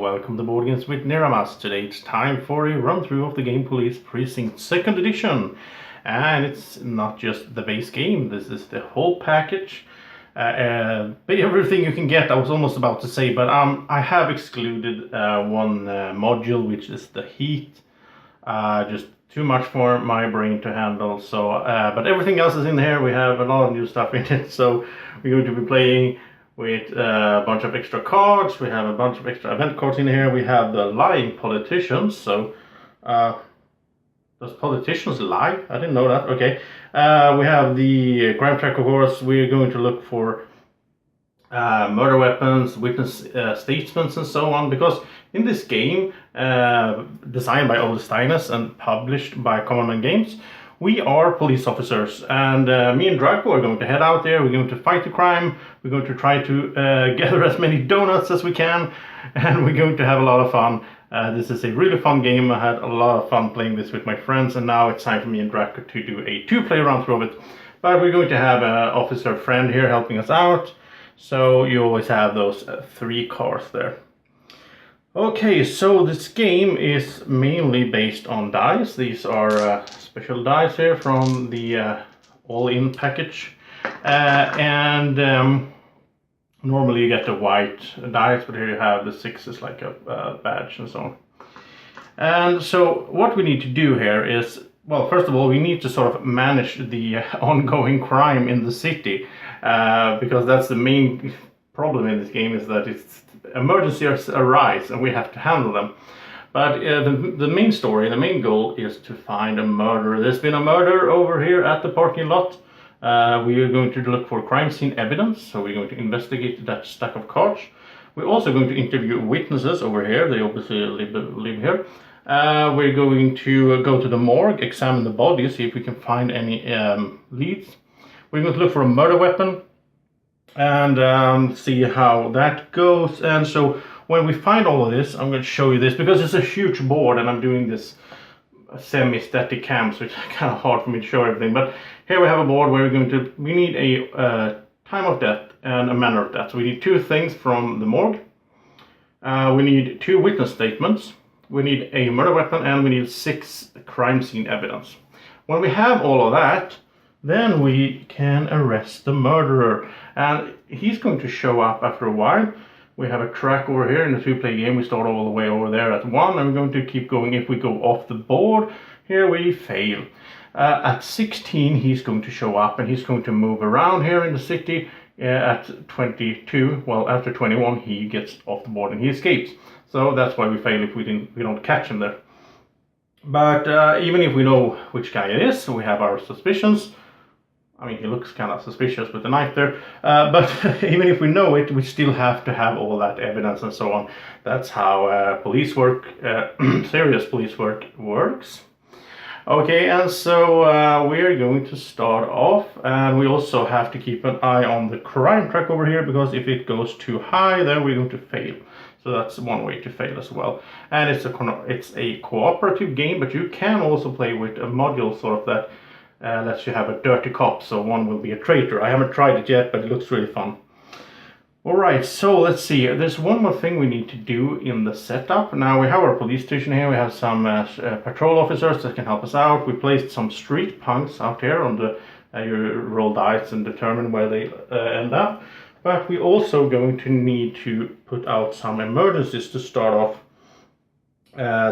welcome to Boardgames with Niramas. Today it's time for a run-through of the game Police Precinct 2nd edition. And it's not just the base game, this is the whole package. Everything you can get, I was almost about to say, but I have excluded one module, which is the heat. Just too much for my brain to handle. So, but everything else is in here. We have a lot of new stuff in it. So we're going to be playing with a bunch of extra cards. We have a bunch of extra event cards in here. We have the lying politicians. So, does politicians lie? I didn't know that. Okay. We have the crime track, of course. We're going to look for murder weapons, witness statements, and so on. Because in this game, designed by steiness and published by Common Man Games, we are police officers, and me and Drako are going to head out there. We're going to fight the crime. We're going to try to gather as many donuts as we can, and we're going to have a lot of fun. This is a really fun game. I had a lot of fun playing this with my friends, and now it's time for me and Drako to do a 2-player run through of it. But we're going to have an officer friend here helping us out, so you always have those 3 cards there. Okay, so this game is mainly based on dice. These are special dice here from the all-in package. Normally you get the white dice, but here you have the 6s like a badge and so on. And so what we need to do here is, well, first of all, we need to sort of manage the ongoing crime in the city. Because that's the main problem in this game, is that emergencies arise and we have to handle them. But the main story, the main goal is to find a murderer. There's been a murder over here at the parking lot. We are going to look for crime scene evidence, so we're going to investigate that stack of cards. We're also going to interview witnesses over here. They obviously live here. We're going to go to the morgue, examine the body, see if we can find any leads. We're going to look for a murder weapon and see how that goes. And so when we find all of this, I'm going to show you this because it's a huge board and I'm doing this semi-static cam, so it's kind of hard for me to show everything. But here we have a board where we need a time of death and a manner of death. So we need 2 things from the morgue. We need 2 witness statements. We need a murder weapon, and we need 6 crime scene evidence. When we have all of that, then we can arrest the murderer, and he's going to show up after a while. We have a track over here in the 2-player game. We start all the way over there at 1, and we're going to keep going. If we go off the board, here we fail. At 16, he's going to show up, and he's going to move around here in the city. At 22, well, after 21, he gets off the board and he escapes. So that's why we fail if we don't catch him there. But even if we know which guy it is, we have our suspicions. I mean, he looks kind of suspicious with the knife there, but even if we know it, we still have to have all that evidence and so on. That's how police work, serious police work works. Okay, and so we're going to start off, and we also have to keep an eye on the crime track over here, because if it goes too high, then we're going to fail. So that's one way to fail as well. And it's a cooperative game, but you can also play with a module sort of that lets you have a dirty cop, so one will be a traitor. I haven't tried it yet, but it looks really fun. Alright, so let's see. There's one more thing we need to do in the setup. Now we have our police station here. We have some patrol officers that can help us out. We placed some street punks out here on the you roll dice and determine where they end up. But we're also going to need to put out some emergencies to start off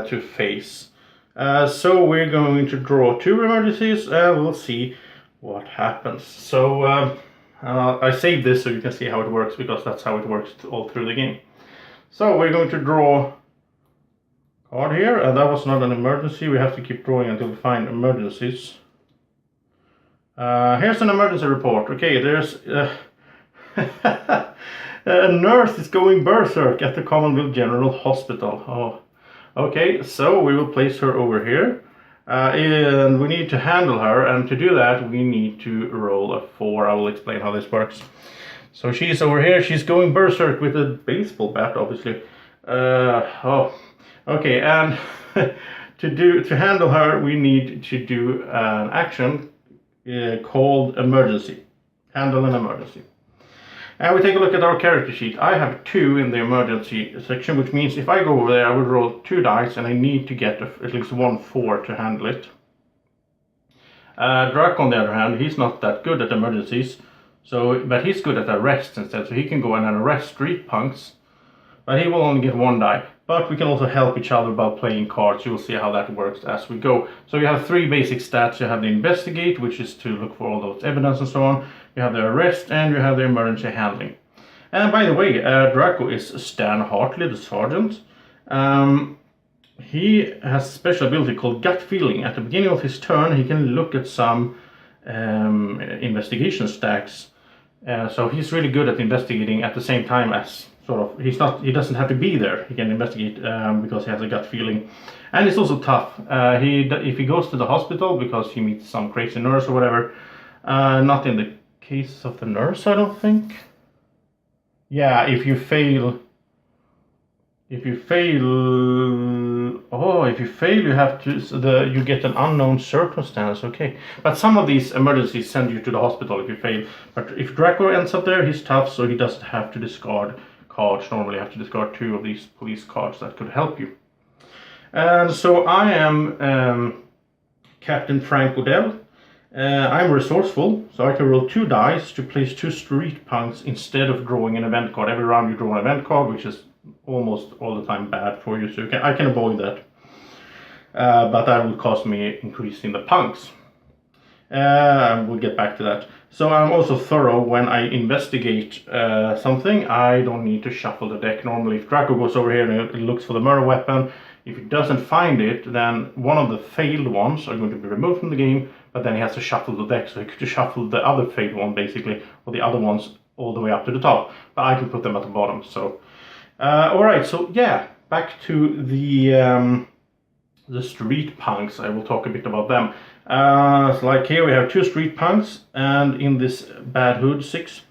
to face. So we're going to draw 2 emergencies and we'll see what happens. So I saved this so you can see how it works, because that's how it works all through the game. So we're going to draw a card here, and that was not an emergency. We have to keep drawing until we find emergencies. Here's an emergency report. Okay, there's a nurse is going berserk at the Commonwealth General Hospital. Oh. Okay, so we will place her over here, and we need to handle her, and to do that we need to roll a 4. I will explain how this works. So she's over here, she's going berserk with a baseball bat, obviously. Okay, and to handle her we need to do an action called emergency. Handle an emergency. And we take a look at our character sheet. I have 2 in the emergency section, which means if I go over there, I would roll 2 dice, and I need to get at least 1 4 to handle it. Drako, on the other hand, he's not that good at emergencies, but he's good at arrests instead, so he can go in and arrest street punks, but he will only get 1 die. But we can also help each other by playing cards. You will see how that works as we go. So you have 3 basic stats. You have the investigate, which is to look for all those evidence and so on. You have the arrest, and you have the emergency handling. And by the way, Drako is Stan Hartley, the sergeant. He has a special ability called gut feeling. At the beginning of his turn, he can look at some investigation stacks. So he's really good at investigating at the same time as he doesn't have to be there. He can investigate because he has a gut feeling, and it's also tough. If he goes to the hospital because he meets some crazy nurse or whatever, not in the case of the nurse, I don't think. Yeah, if you fail, you have to you get an unknown circumstance. Okay, but some of these emergencies send you to the hospital if you fail. But if Drako ends up there, he's tough, so he doesn't have to discard cards. Normally, you have to discard 2 of these police cards that could help you. And so I am Captain Frank Odell. I'm resourceful, so I can roll 2 dice to place 2 street punks instead of drawing an event card. Every round you draw an event card, which is almost all the time bad for you, so I can avoid that. But that will cost me increasing the punks. We'll get back to that. So I'm also thorough when I investigate something. I don't need to shuffle the deck. Normally, if Drako goes over here and looks for the murder weapon, if he doesn't find it, then one of the failed ones are going to be removed from the game, but then he has to shuffle the deck, so he could shuffle the other failed one, basically, or the other ones all the way up to the top, but I can put them at the bottom. So, alright, so yeah, back to the street punks. I will talk a bit about them. So like here we have 2 street punks, and in this bad hood 6,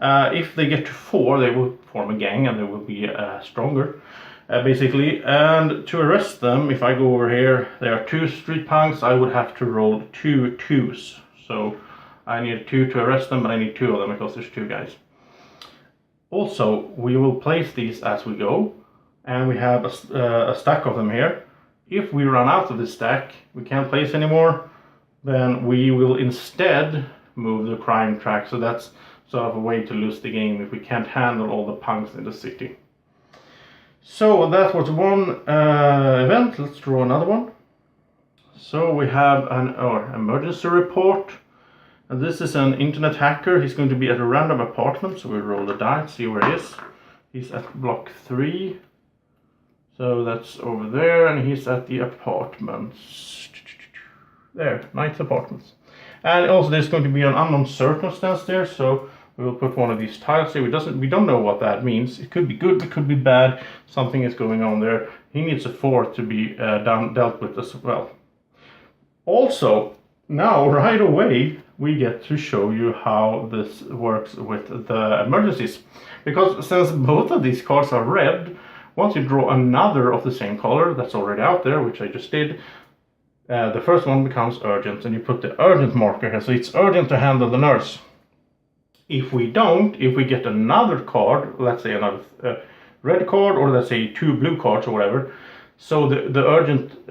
if they get to 4, they will form a gang and they will be stronger, basically. And to arrest them, if I go over here, there are 2 street punks. I would have to roll 2 2s. So I need 2 to arrest them, but I need 2 of them because there's 2 guys. Also, we will place these as we go, and we have a stack of them here. If we run out of this stack, we can't place anymore, then we will instead move the crime track. So that's sort of a way to lose the game if we can't handle all the punks in the city. So that was one event. Let's draw another one. So we have an emergency report. And this is an internet hacker. He's going to be at a random apartment. So we roll the die, see where he is. He's at block 3. So that's over there, and he's at the apartments. There, 9th apartments. And also there's going to be an unknown circumstance there, so we will put one of these tiles here. We don't know what that means. It could be good, it could be bad. Something is going on there. He needs a 4 to be dealt with as well. Also, now right away we get to show you how this works with the emergencies. Because since both of these cards are red, once you draw another of the same color that's already out there, which I just did, the first one becomes urgent, and you put the urgent marker here, so it's urgent to handle the nurse. If we get another card, let's say another red card, or let's say 2 blue cards or whatever, so the urgent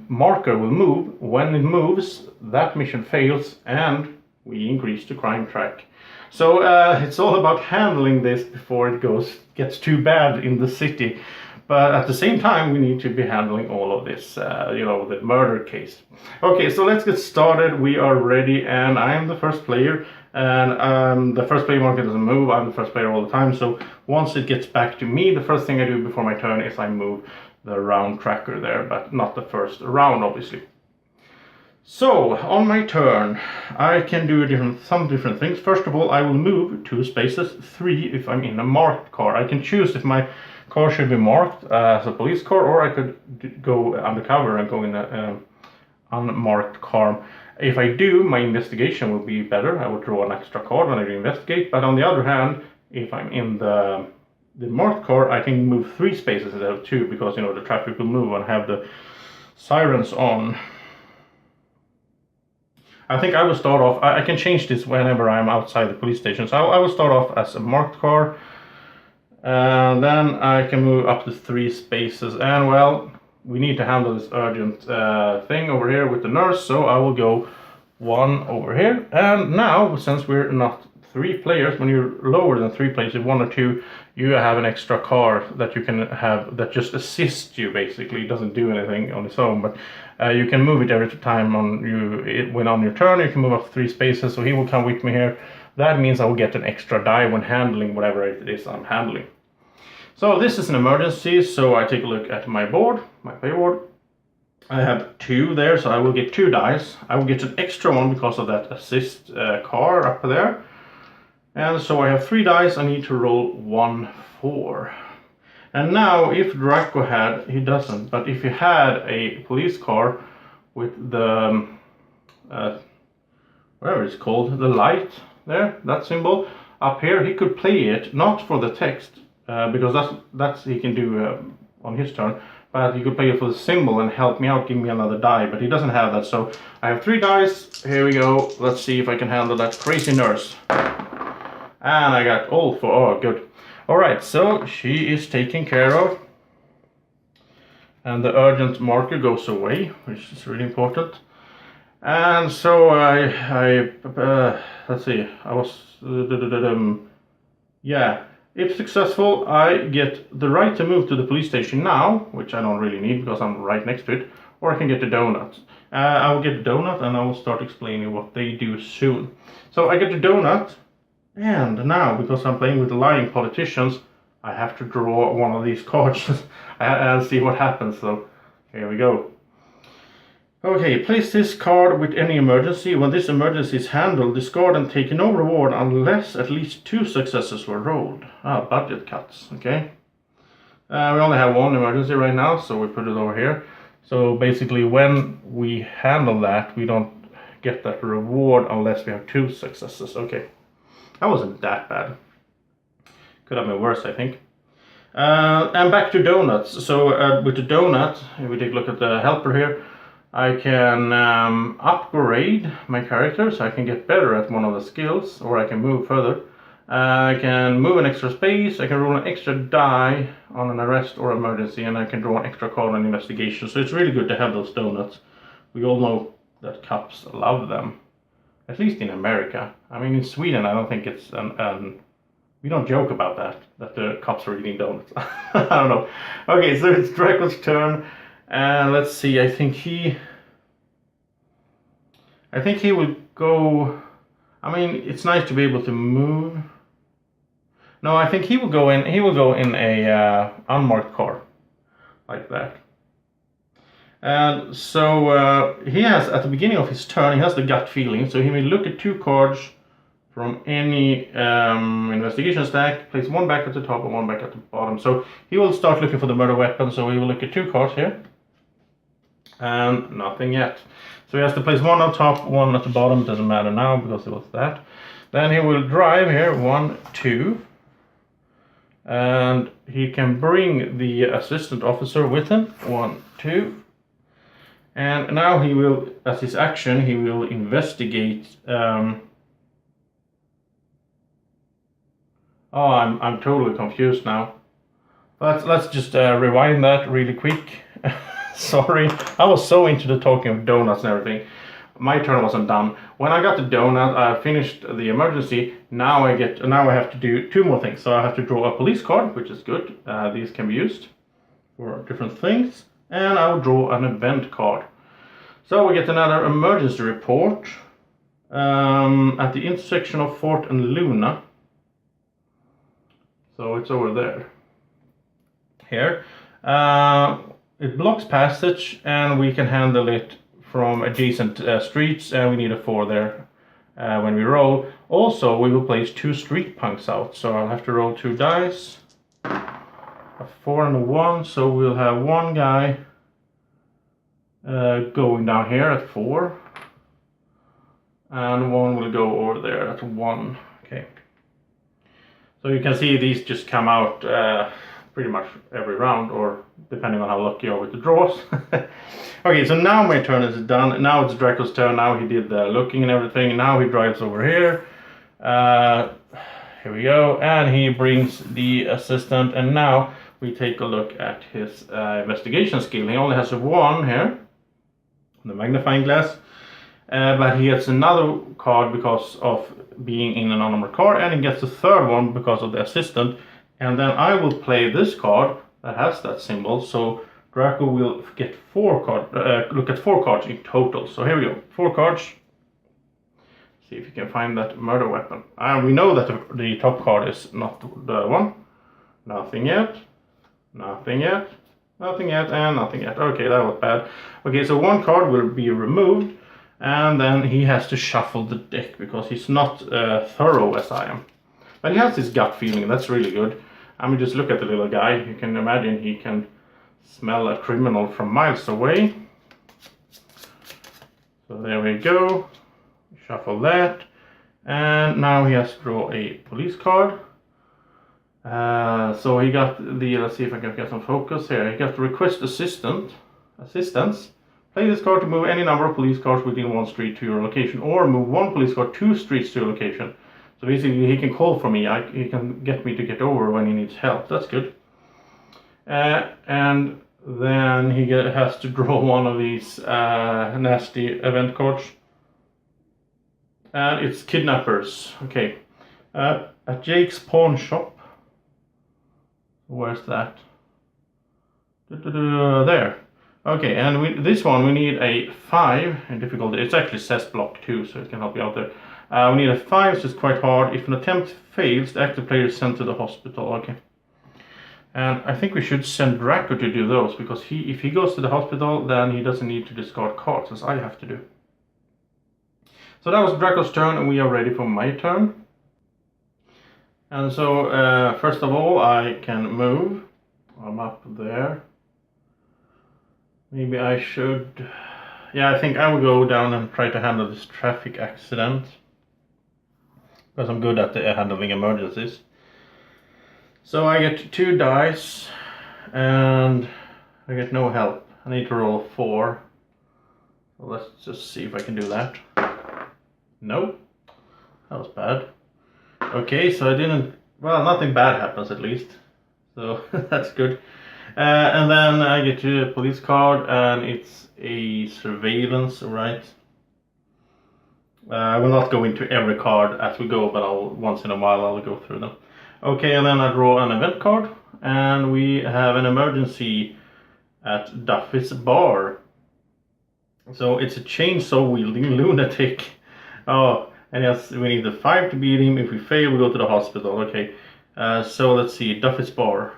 marker will move. When it moves, that mission fails, and we increase the crime track. So it's all about handling this before it gets too bad in the city. But at the same time, we need to be handling all of this, the murder case. Okay, so let's get started. We are ready, and I am the first player. And the first player marker doesn't move. I'm the first player all the time. So once it gets back to me, the first thing I do before my turn is I move the round tracker there, but not the first round, obviously. So, on my turn, I can do some different things. First of all, I will move 2 spaces, 3 if I'm in a marked car. I can choose if my car should be marked as a police car, or I could go undercover and go in an unmarked car. If I do, my investigation will be better. I will draw an extra card when I investigate. But on the other hand, if I'm in the marked car, I can move 3 spaces instead of 2, because the traffic will move and have the sirens on. I think I will start off, I can change this whenever I'm outside the police station. So I will start off as a marked car. And then I can move up to 3 spaces. And well, we need to handle this urgent thing over here with the nurse. So I will go 1 over here. And now, since we're not 3 players, when you're lower than 3 players, 1 or 2, you have an extra car that you can have that just assists you. Basically, it doesn't do anything on its own, but you can move it every time when on your turn. You can move up 3 spaces, so he will come with me here. That means I will get an extra die when handling whatever it is I'm handling. So this is an emergency, so I take a look at my board, my playboard. I have 2 there, so I will get 2 dice. I will get an extra one because of that assist car up there. And so I have 3 dice. I need to roll 1, 4. And now if Drako had, he doesn't, but if he had a police car with the, whatever it's called, the light there, that symbol up here, he could play it, not for the text, because that's he can do on his turn, but he could play it for the symbol and help me out, give me another die, but he doesn't have that. So I have 3 dice. Here we go. Let's see if I can handle that crazy nurse. And I got all 4. Oh, good. All right, so she is taken care of. And the urgent marker goes away, which is really important. And so let's see, I was, yeah. If successful, I get the right to move to the police station now, which I don't really need because I'm right next to it, or I can get the donut. I will get the donut and I will start explaining what they do soon. So I get the donut, and now, because I'm playing with the lying politicians, I have to draw one of these cards and see what happens. So here we go. Okay, place this card with any emergency. When this emergency is handled, discard and take no reward unless at least 2 successes were rolled. Budget cuts, okay. We only have 1 emergency right now, so we put it over here. So basically when we handle that, we don't get that reward unless we have 2 successes. Okay, that wasn't that bad. Could have been worse, I think. And back to donuts. So with the donut, if we take a look at the helper here, I can upgrade my character, so I can get better at one of the skills, or I can move further. I can move an extra space, I can roll an extra die on an arrest or emergency, and I can draw an extra card on investigation. So it's really good to have those donuts. We all know that cops love them, at least in America. I mean, in Sweden, I don't think it's we don't joke about that the cops are eating donuts. I don't know. Okay, so it's Drako's turn. And let's see, I think he will go. I mean, it's nice to be able to move. No, I think he will go in a unmarked car, like that. And so he has, at the beginning of his turn, he has the gut feeling, so he will look at 2 cards from any investigation stack, place 1 back at the top and 1 back at the bottom. So he will start looking for the murder weapon, so he will look at 2 cards here. And nothing yet. So he has to place 1 on top, 1 at the bottom. Doesn't matter now because it was that. Then he will drive here, 1, 2. And he can bring the assistant officer with him, 1, 2. And now he will, as his action, he will investigate. Oh, I'm totally confused now. Let's just rewind that really quick. Sorry, I was so into the talking of donuts and everything. My turn wasn't done. When I got the donut, I finished the emergency. Now I have to do 2 more things. So I have to draw a police card, which is good. These can be used for different things. And I will draw an event card. So we get another emergency report at the intersection of Fort and Luna. So it's over there. Here. It blocks passage, and we can handle it from adjacent streets, and we need a 4 there when we roll. Also, we will place 2 street punks out, so I'll have to roll 2 dice, a 4 and a 1, so we'll have 1 guy going down here at 4, and 1 will go over there at 1. Okay. So you can see these just come out pretty much every round, or depending on how lucky you are with the draws. Okay, so now my turn is done. Now it's Drako's turn. Now he did the looking and everything. Now he drives over here. Here we go, and he brings the assistant, and now we take a look at his investigation skill. He only has a 1 here, the magnifying glass, but he gets another card because of being in an unarmored car, and he gets a 3rd one because of the assistant. And then I will play this card that has that symbol, so Drako will get 4 cards, look at 4 cards in total. So here we go, 4 cards. See if you can find that murder weapon. We know that the top card is not the one. Nothing yet. Nothing yet. Nothing yet, and nothing yet. Okay, that was bad. Okay, so 1 card will be removed, and then he has to shuffle the deck because he's not thorough as I am. But he has this gut feeling, that's really good. I mean, just look at the little guy. You can imagine he can smell a criminal from miles away. So there we go. Shuffle that. And now he has to draw a police card. So he got the, let's see if I can get some focus here. He got to request assistance. Play this card to move any number of police cars within 1 street to your location, or move 1 police car 2 streets to your location. So basically he can call for me, he can get me to get over when he needs help. That's good. And then he has to draw one of these nasty event cards. And it's kidnappers. Okay. At Jake's pawn shop. Where's that? There. Okay, and this one we need a 5 in difficulty. It actually says block 2, so it can help you out there. We need a 5, so it's quite hard. If an attempt fails, the active player is sent to the hospital. Okay. And I think we should send Drako to do those, because if he goes to the hospital, then he doesn't need to discard cards, as I have to do. So that was Drako's turn, and we are ready for my turn. And so, first of all, I can move. I'm up there. Maybe I should... Yeah, I think I will go down and try to handle this traffic accident, because I'm good at handling emergencies. So I get 2 dice, and I get no help. I need to roll 4. So let's just see if I can do that. Nope. That was bad. Okay, so I didn't... Well, nothing bad happens at least. So that's good. And then I get to a police card, and it's a surveillance, right? I will not go into every card as we go, but once in a while I'll go through them. Okay, and then I draw an event card, and we have an emergency at Duffy's bar. So it's a chainsaw wielding lunatic. Oh, and yes, we need the 5 to beat him. If we fail, we go to the hospital. Okay, so let's see, Duffy's bar.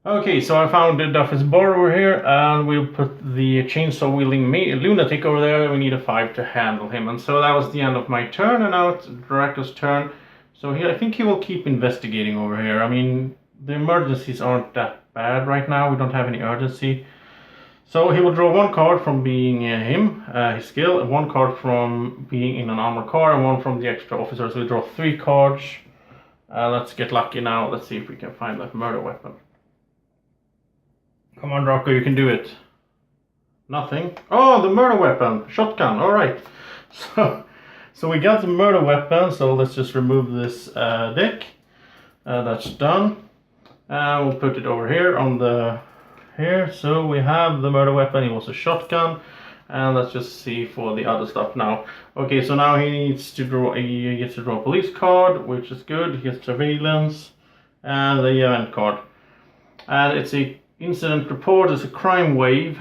Okay, so I found Duffy's bar over here, and we'll put the chainsaw wielding lunatic over there. We need a 5 to handle him, and so that was the end of my turn, and now it's Drako's turn. So I think he will keep investigating over here. I mean, the emergencies aren't that bad right now. We don't have any urgency. So he will draw 1 card from being his skill, 1 card from being in an armored car, and 1 from the extra officer. So we draw 3 cards. Let's get lucky now. Let's see if we can find that murder weapon. Come on, Drako, you can do it. Nothing. Oh, the murder weapon. Shotgun. All right. So we got the murder weapon. So let's just remove this deck. That's done. We'll put it over here on the... Here. So we have the murder weapon. It was a shotgun. And let's just see for the other stuff now. Okay, so now he needs to draw he gets to draw a police card, which is good. He gets surveillance and the event card. And it's a incident report. It's a crime wave.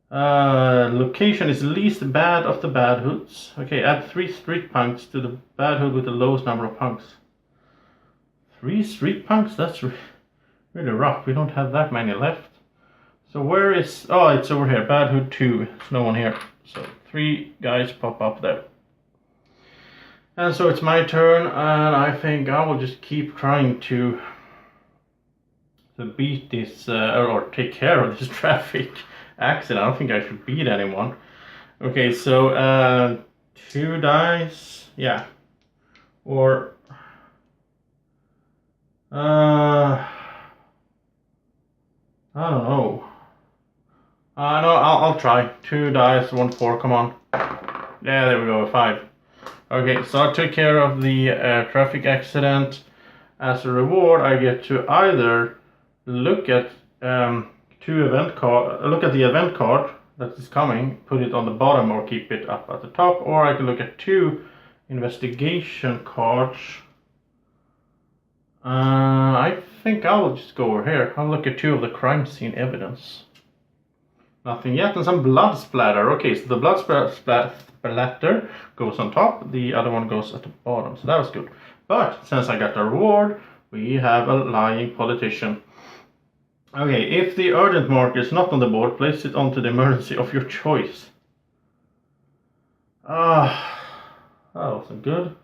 Location is least bad of the bad hoods. Okay, add 3 street punks to the bad hood with the lowest number of punks. 3 street punks? That's really rough. We don't have that many left. So where is... Oh, it's over here. Bad hood 2. There's no one here. So 3 guys pop up there. And so it's my turn, and I think I will just keep trying to beat this, or take care of this traffic accident. I don't think I should beat anyone. Okay, so 2 dice, yeah. Or I don't know. No, I'll try. 2 dice, 1 4, come on. Yeah, there we go, 5. Okay, so I took care of the traffic accident. As a reward, I get to either look at look at the event card that is coming, put it on the bottom or keep it up at the top, or I can look at 2 investigation cards. I think I'll just go over here. I'll look at 2 of the crime scene evidence. Nothing yet, and some blood splatter. Okay, so the blood splatter goes on top, the other one goes at the bottom, so that was good. But since I got the reward, we have a lying politician. Okay, if the urgent marker is not on the board, place it onto the emergency of your choice. That wasn't good.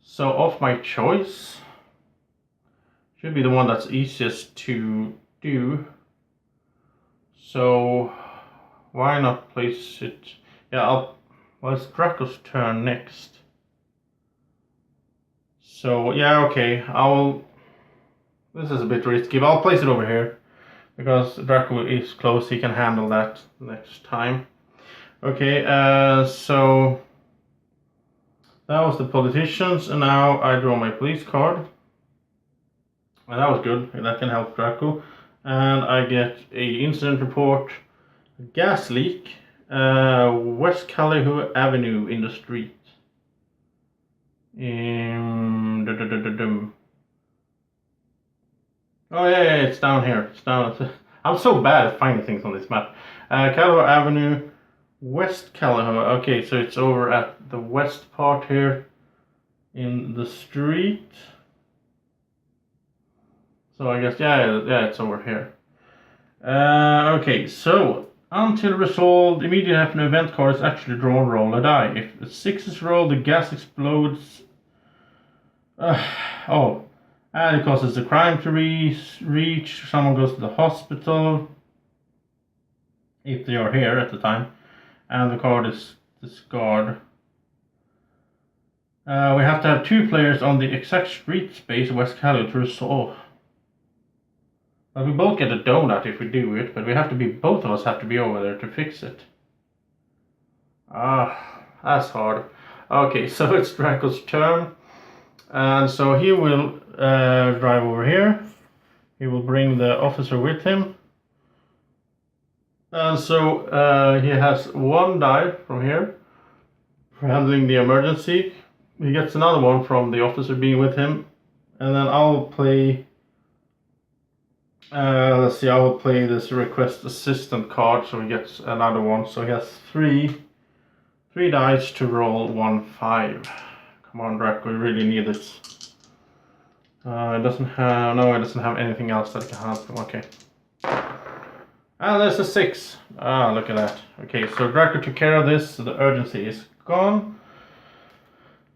So off my choice should be the one that's easiest to do. So why not place it? Yeah, well, it's Drako's turn next. So yeah, okay, this is a bit risky, but I'll place it over here because Drako is close. He can handle that next time. Okay, so that was the politicians, and now I draw my police card. And that was good. That can help Drako. And I get a incident report, a gas leak, West Calihu Avenue in the street. Oh yeah, it's down here. It's down. I'm so bad at finding things on this map. Calihu Avenue, West Calihu. Okay, so it's over at the west part here in the street. So I guess, yeah, it's over here. Okay, so until resolved, immediately after an event card is actually drawn, roll a die. If a 6 is rolled, the gas explodes. And it causes the crime to reach. Someone goes to the hospital, if they are here at the time, and the card is discarded. We have to have 2 players on the exact street space West Cali to resolve. But we both get a donut if we do it, but both of us have to be over there to fix it. That's hard. Okay, so it's Drako's turn. And so he will drive over here. He will bring the officer with him. And so he has 1 die from here for handling the emergency. He gets another one from the officer being with him. And then I'll play... let's see, I will play this request assistant card, so he gets another one. So he has 3 dice to roll 1 5. Come on, Drako, we really need this. It doesn't have anything else that can help him. Okay. And there's a 6. Look at that. Okay, so Drako took care of this, so the urgency is gone.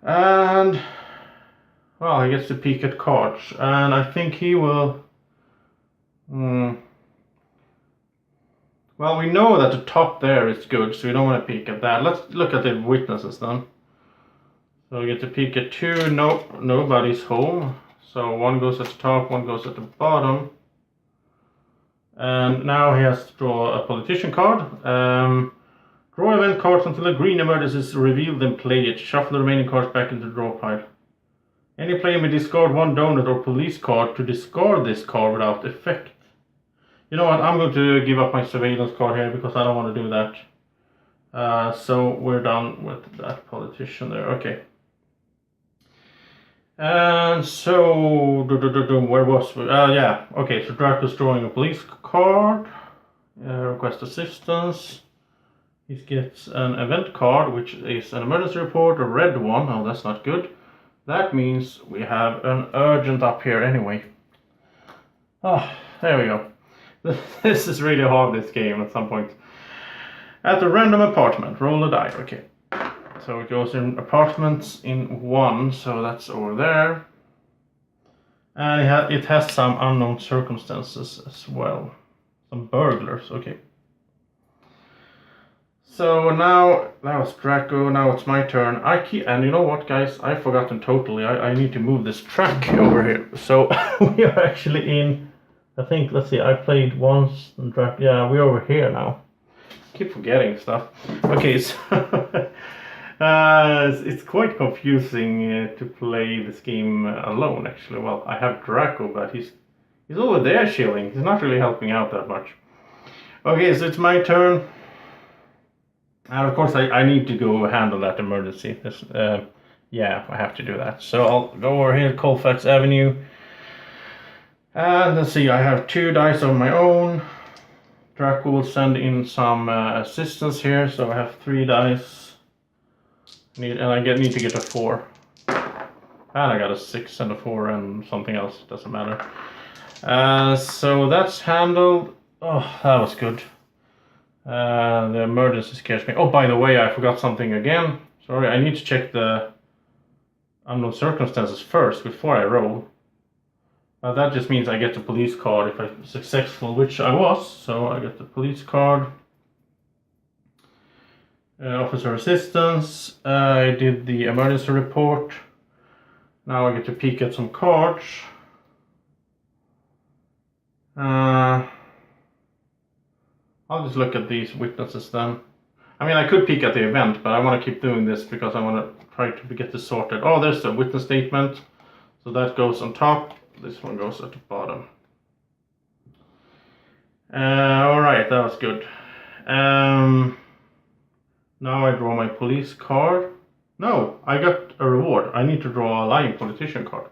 And well, he gets to peek at cards, and I think he will. Well, we know that the top there is good, so we don't want to peek at that. Let's look at the witnesses then. So we get to peek at 2. Nobody's home. So 1 goes at the top, 1 goes at the bottom. And now he has to draw a politician card. Draw event cards until a green emerges is revealed, then play it. Shuffle the remaining cards back into the draw pile. Any player may discard 1 donut or police card to discard this card without effect. You know what, I'm going to give up my surveillance card here because I don't want to do that. So we're done with that politician there. Okay. And so, where was we? Yeah, okay, so Drako's drawing a police card. Request assistance. He gets an event card, which is an emergency report, a red one. Oh, that's not good. That means we have an urgent up here anyway. There we go. This is really hard, this game, at some point. At a random apartment, roll a die. Okay. So it goes in apartments in 1, so that's over there. And it has some unknown circumstances as well. Some burglars, okay. So now that was Drako. Now it's my turn. And you know what, guys? I've forgotten totally. I need to move this track over here. So we are actually in. I think. Let's see. I played once and Drako. Yeah, we're over here now. Keep forgetting stuff. Okay, so it's quite confusing to play this game alone. Actually, well, I have Drako, but he's over there chilling. He's not really helping out that much. Okay, so it's my turn. And of course, I need to go handle that emergency. Yeah, I have to do that. So I'll go over here, Colfax Avenue. And let's see, I have 2 dice of my own. Drako will send in some assistance here, so I have 3 dice. And I need to get a 4. And I got a 6 and a 4 and something else, doesn't matter. So that's handled. Oh, that was good. The emergency scares me. Oh, by the way, I forgot something again. Sorry, I need to check the unknown circumstances first before I roll. That just means I get the police card if I'm successful, which I was. So I get the police card. Officer assistance. I did the emergency report. Now I get to peek at some cards. I'll just look at these witnesses then. I mean, I could peek at the event, but I want to keep doing this because I want to try to get this sorted. Oh, there's the witness statement. So that goes on top. This one goes at the bottom. Alright, that was good. Now I draw my police card. No, I got a reward. I need to draw a lying politician card.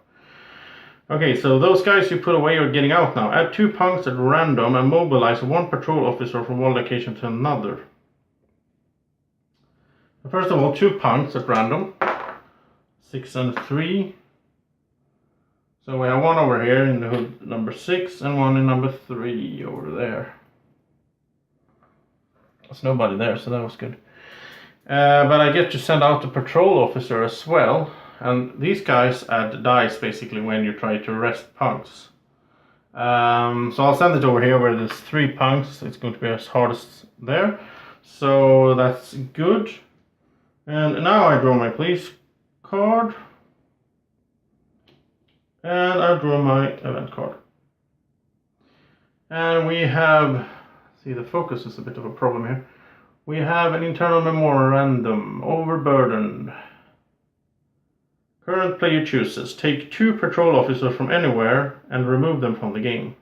Okay, so those guys you put away are getting out now. Add 2 punks at random and mobilize 1 patrol officer from one location to another. First of all, 2 punks at random. 6 and 3. So we have 1 over here in the hood number 6 and 1 in number 3 over there. There's nobody there, so that was good. But I get to send out the patrol officer as well. And these guys add dice basically when you try to arrest punks. So I'll send it over here where there's 3 punks. It's going to be as hard as there. So that's good. And now I draw my police card. And I draw my event card. And we have, see, the focus is a bit of a problem here. We have an internal memorandum, overburdened. Current player chooses, take 2 patrol officers from anywhere and remove them from the game.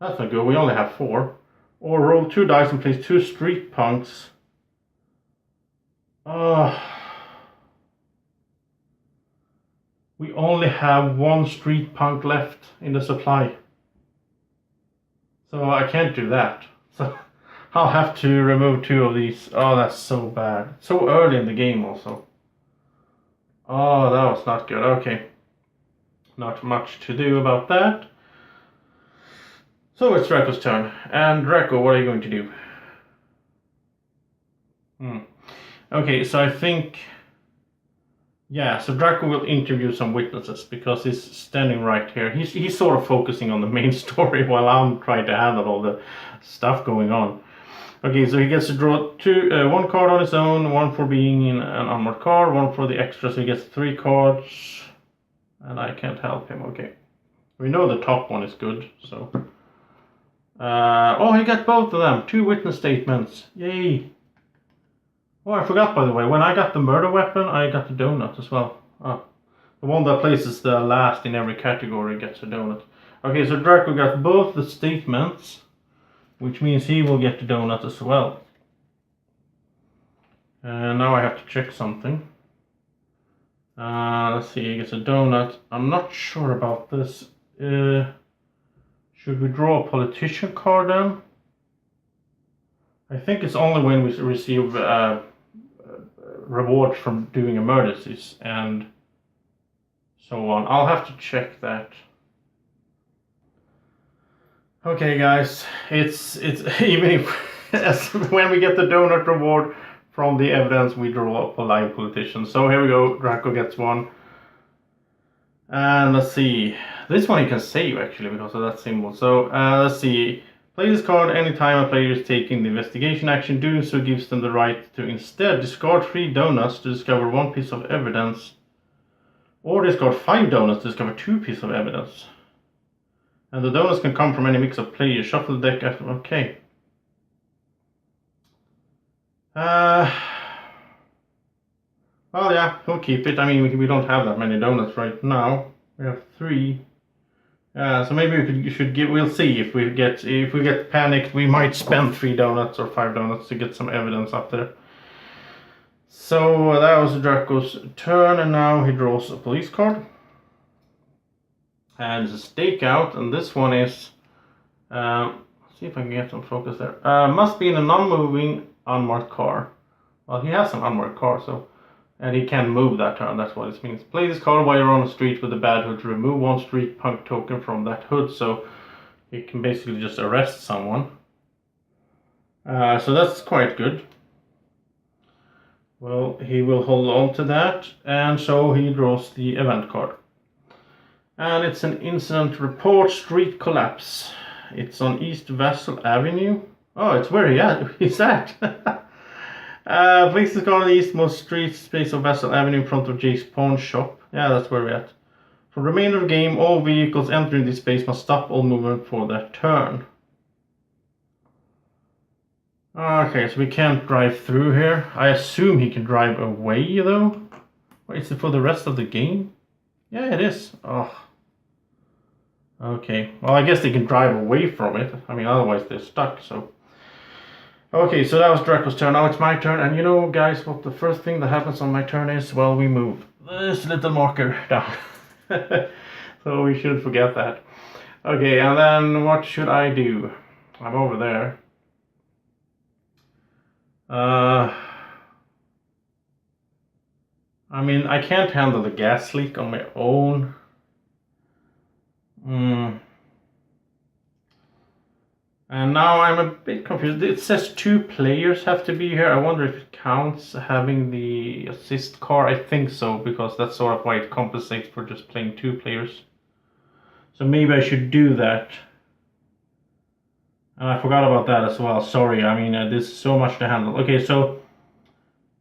That's not good, we only have 4. Or roll 2 dice and place 2 street punks. We only have 1 street punk left in the supply. So I can't do that. So I'll have to remove 2 of these. Oh, that's so bad. So early in the game also. Oh, that was not good. Okay. Not much to do about that. So it's Drako's turn. And Drako, what are you going to do? Okay, so I think... Yeah, so Drako will interview some witnesses because he's standing right here. He's sort of focusing on the main story while I'm trying to handle all the stuff going on. Okay, so he gets to draw 1 card on his own, 1 for being in an armored car, 1 for the extra, so he gets 3 cards. And I can't help him, okay. We know the top one is good, so... oh, he got both of them, 2 witness statements, yay! Oh, I forgot, by the way, when I got the murder weapon, I got the donut as well. Oh, the one that places the last in every category gets a donut. Okay, so Drako got both the statements, which means he will get the donut as well. And now I have to check something. Let's see, he gets a donut. I'm not sure about this. Should we draw a politician card then? I think it's only when we receive rewards from doing emergencies and so on. I'll have to check that. Okay, guys, it's even if when we get the donut reward from the evidence, we draw a lying politician. So here we go. Drako gets 1. And let's see. This one you can save actually because of that symbol. So let's see. Play this card anytime a player is taking the investigation action. Doing so gives them the right to instead discard 3 donuts to discover 1 piece of evidence, or discard 5 donuts to discover 2 pieces of evidence. And the donuts can come from any mix of players. Shuffle the deck after. Okay. Well, yeah, we'll keep it. I mean, we don't have that many donuts right now. We have 3. So maybe you should give. We'll see if we get panicked. We might spend 3 donuts or 5 donuts to get some evidence up there. So that was Draco's turn, and now he draws a police card. And it's a stakeout, and this one is. See if I can get some focus there. Must be in a non-moving unmarked car. Well, he has an unmarked car, so. And he can move that turn, that's what it means. Play this card while you're on the street with a bad hood to remove 1 street punk token from that hood, so he can basically just arrest someone. So that's quite good. Well, he will hold on to that, and so he draws the event card. And it's an incident report, street collapse. It's on East Vassal Avenue. Oh, it's where he's at. Place this card on the eastmost street space of Vassal Avenue in front of Jake's pawn shop. Yeah, that's where we're at. For the remainder of the game, all vehicles entering this space must stop all movement for that turn. Okay, so we can't drive through here. I assume he can drive away though. Or is it for the rest of the game? Yeah, it is. Oh. Okay, well I guess they can drive away from it. I mean, otherwise they're stuck, so. Okay, so that was Draco's turn. Now it's my turn, and you know, guys, what the first thing that happens on my turn is? Well, we move this little marker down. So we shouldn't forget that. Okay, and then what should I do? I'm over there. I mean, I can't handle the gas leak on my own. And now I'm a bit confused. It says 2 players have to be here. I wonder if it counts having the assist car. I think so, because that's sort of why it compensates for just playing 2 players. So maybe I should do that. And I forgot about that as well. Sorry, I mean, there's so much to handle. Okay, so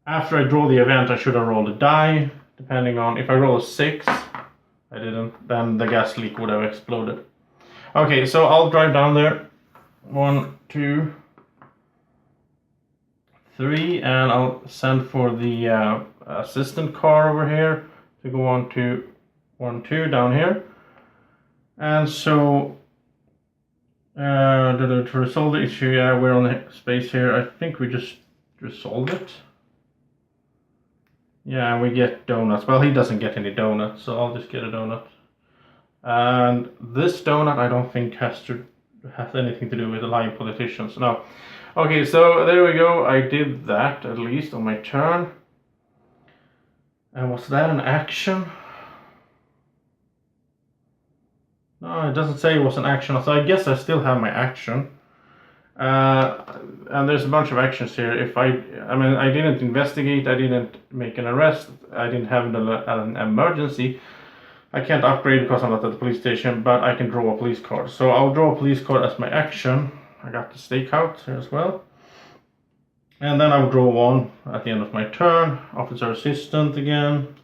after I draw the event, I should have rolled a die. Depending on, if I roll a 6, I didn't, then the gas leak would have exploded. Okay, so I'll drive down there. 1, 2, 3, and I'll send for the assistant car over here to go on to 1, 2 down here. And so to resolve the issue, yeah, we're on the space here. I think we just resolved it. Yeah, and we get donuts. Well, he doesn't get any donuts, so I'll just get a donut. And this donut I don't think has anything to do with the lying politicians. No. Okay, so there we go. I did that at least on my turn. And was that an action? No, it doesn't say it was an action. So I guess I still have my action. And there's a bunch of actions here. I mean, I didn't investigate. I didn't make an arrest. I didn't have an emergency. I can't upgrade because I'm not at the police station, but I can draw a police card. So I'll draw a police card as my action. I got the stakeout here as well. And then I'll draw 1 at the end of my turn. Officer assistant again.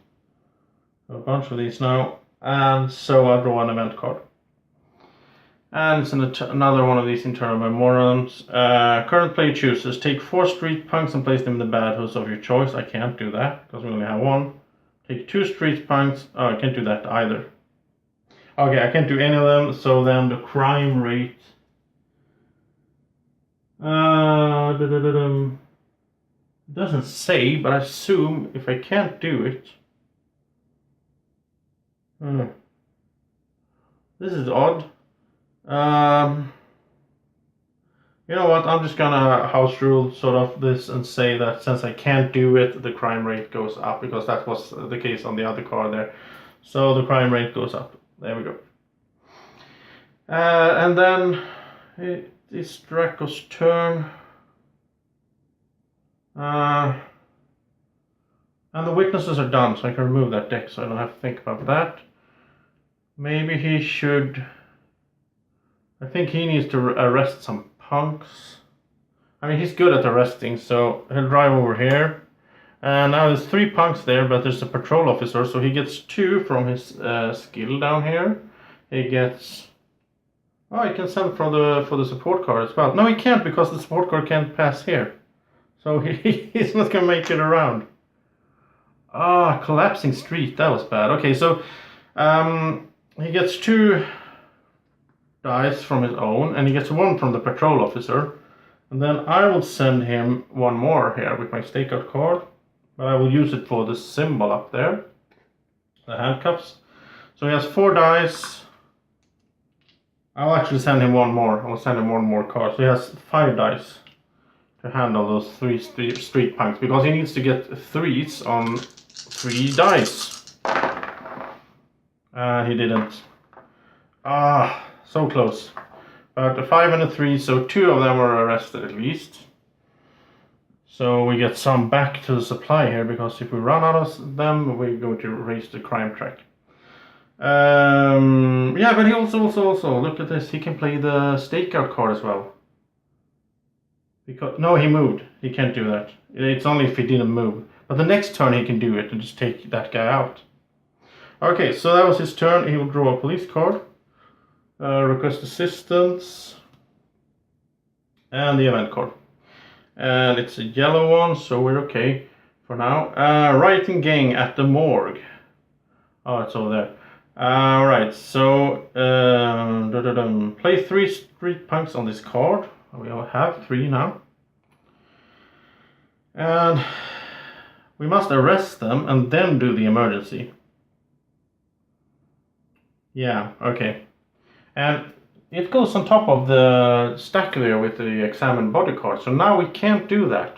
A bunch of these now. And so I'll draw an event card. And it's another one of these internal memorandums. Current player chooses. Take 4 street punks and place them in the bad hoods of your choice. I can't do that because we only have 1. Take 2 street punks. Oh, I can't do that either. Okay, I can't do any of them. So then the crime rate. It doesn't say, but I assume if I can't do it. This is odd. You know what? I'm just gonna house rule sort of this and say that since I can't do it, the crime rate goes up because that was the case on the other card there. So the crime rate goes up. There we go. And then it is Draco's turn. And the witnesses are done, so I can remove that deck so I don't have to think about that. Maybe he should... I think he needs to arrest some punks. I mean, he's good at arresting, so he'll drive over here. And now there's 3 punks there, but there's a patrol officer, so he gets 2 from his skill down here. He gets... Oh, he can send for the support car as well. No, he can't, because the support car can't pass here. So he's not gonna make it around. Ah, collapsing street, that was bad. Okay, so he gets 2 dice from his own, and he gets 1 from the patrol officer. And then I will send him 1 more here with my stakeout card. But I will use it for the symbol up there. The handcuffs. So he has 4 dice. I'll actually send him 1 more. I will send him 1 more card. So he has 5 dice to handle those 3 street punks. Because he needs to get 3s on 3 dice. He didn't. Ah, so close. But a 5 and a 3, so 2 of them were arrested at least. So we get some back to the supply here, because if we run out of them, we're going to raise the crime track. Yeah, but he also, look at this, he can play the stakeout card as well. Because, no, he moved. He can't do that. It's only if he didn't move. But the next turn he can do it and just take that guy out. Okay, so that was his turn. He will draw a police card. Request assistance, and the event card, and it's a yellow one, so we're okay for now. Writing gang at the morgue. Oh, it's over there. Alright, so play 3 street punks on this card. We all have 3 now, and we must arrest them and then do the emergency. Yeah, okay. And it goes on top of the stack there with the examined body card. So now we can't do that.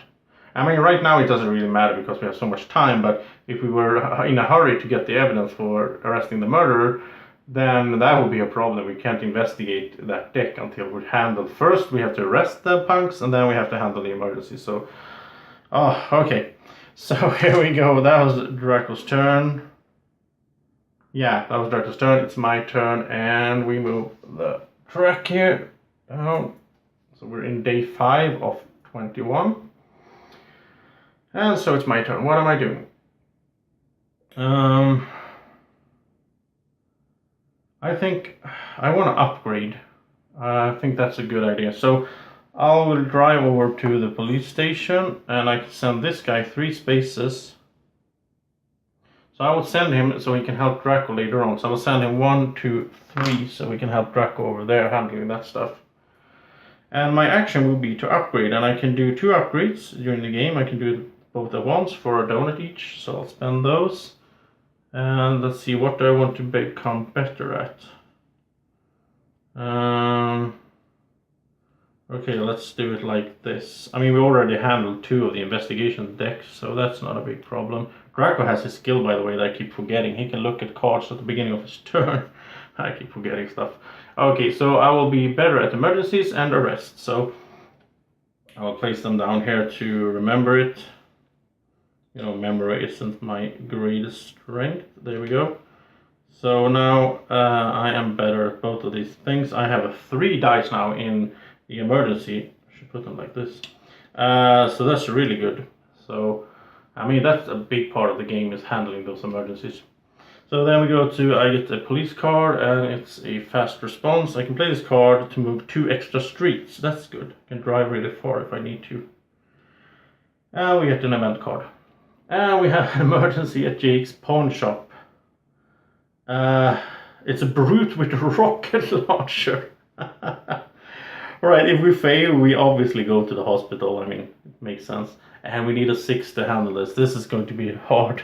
I mean, right now it doesn't really matter because we have so much time. But if we were in a hurry to get the evidence for arresting the murderer, then that would be a problem. We can't investigate that deck until we handle. First, we have to arrest the punks, and then we have to handle the emergency. So, oh, okay. So here we go. That was Drako's turn. Yeah, that was Drako's turn. It's my turn, and we move the track here down. So we're in day 5 of 21. And so it's my turn. What am I doing? I think I want to upgrade. I think that's a good idea. So I will drive over to the police station, and I can send this guy 3 spaces. So I will send him so he can help Drako later on. So I will send him 1, 2, 3 so we can help Drako over there handling that stuff. And my action will be to upgrade, and I can do 2 upgrades during the game. I can do both at once for a donut each, so I'll spend those. And let's see, what do I want to become better at? Okay, let's do it like this. I mean, we already handled 2 of the investigation decks, so that's not a big problem. Drako has his skill, by the way, that I keep forgetting. He can look at cards at the beginning of his turn. I keep forgetting stuff. Okay, so I will be better at emergencies and arrests. So I will place them down here to remember it. You know, memory isn't my greatest strength. There we go. So now I am better at both of these things. I have 3 dice now in the emergency. I should put them like this. So that's really good. So, I mean, that's a big part of the game, is handling those emergencies. So then we go to, I get a police card, and it's a fast response. I can play this card to move 2 extra streets. That's good. I can drive really far if I need to. And we get an event card. And we have an emergency at Jake's pawn shop. It's a brute with a rocket launcher. Alright, if we fail, we obviously go to the hospital. I mean, it makes sense. And we need a 6 to handle this. This is going to be hard.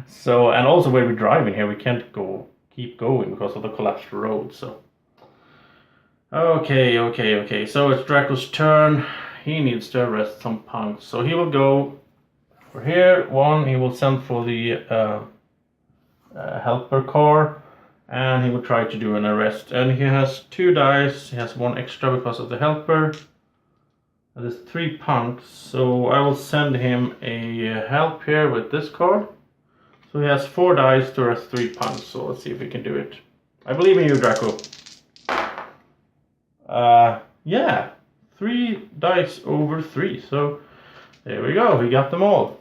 So, and also where we're driving here, we can't keep going because of the collapsed road. So, okay. So it's Drako's turn. He needs to arrest some punks. So he will go for here. 1, he will send for the helper car, and he will try to do an arrest. And he has 2 dice. He has 1 extra because of the helper. And there's 3 punks. So I will send him a help here with this card. So he has 4 dice to arrest 3 punks. So let's see if we can do it. I believe in you, Drako. Yeah, 3 dice over 3. So there we go, we got them all.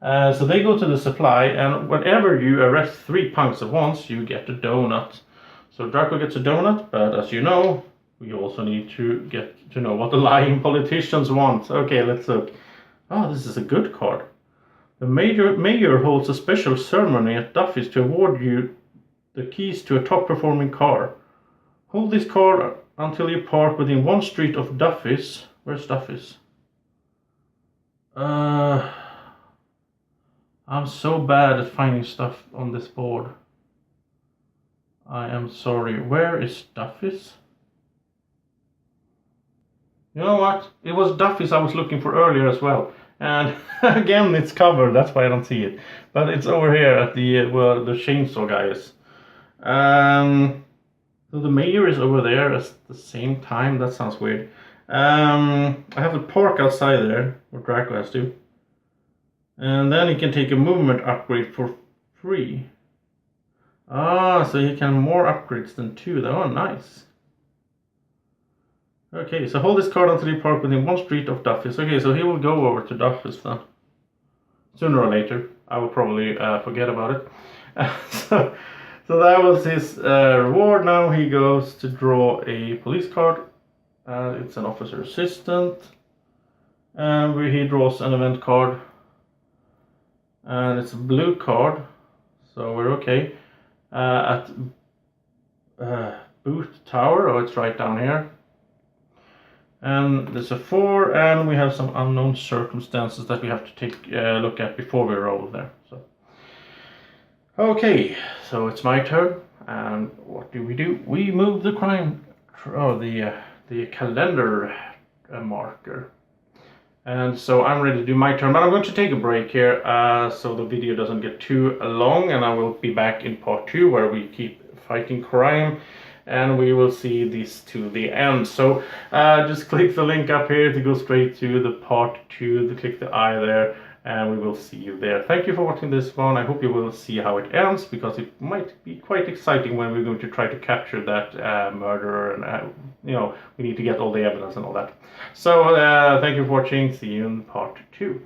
So they go to the supply, and whenever you arrest 3 punks at once, you get a donut. So Drako gets a donut, but as you know, we also need to get to know what the lying politicians want. Okay, let's look. Oh, this is a good card. The mayor holds a special ceremony at Duffy's to award you the keys to a top-performing car. Hold this card until you park within 1 street of Duffy's. Where's Duffy's? I'm so bad at finding stuff on this board. I am sorry. Where is Duffy's? You know what? It was Duffy's I was looking for earlier as well. And again, it's covered. That's why I don't see it. But it's over here at the where the chainsaw guy is. So the mayor is over there at the same time. That sounds weird. I have to park outside there, where Drako has to. And then he can take a movement upgrade for free. Ah, so he can more upgrades than 2. Oh, nice. Okay, so hold this card until you park within 1 street of Duffy's. Okay, so he will go over to Duffy's then. Sooner or later. I will probably forget about it. So that was his reward. Now he goes to draw a police card. It's an officer assistant. And he draws an event card. And it's a blue card. So we're okay. At Booth Tower. Oh, it's right down here. And there's a 4, and we have some unknown circumstances that we have to take a look at before we roll there. So, okay, so it's my turn, and what do? We move the crime, the calendar marker, and so I'm ready to do my turn. But I'm going to take a break here, so the video doesn't get too long, and I will be back in part 2 where we keep fighting crime. And we will see this to the end. So just click the link up here to go straight to the part 2. Click the eye there, and we will see you there. Thank you for watching this one. I hope you will see how it ends, because it might be quite exciting when we're going to try to capture that murderer, and you know, we need to get all the evidence and all that. So thank you for watching. See you in part 2.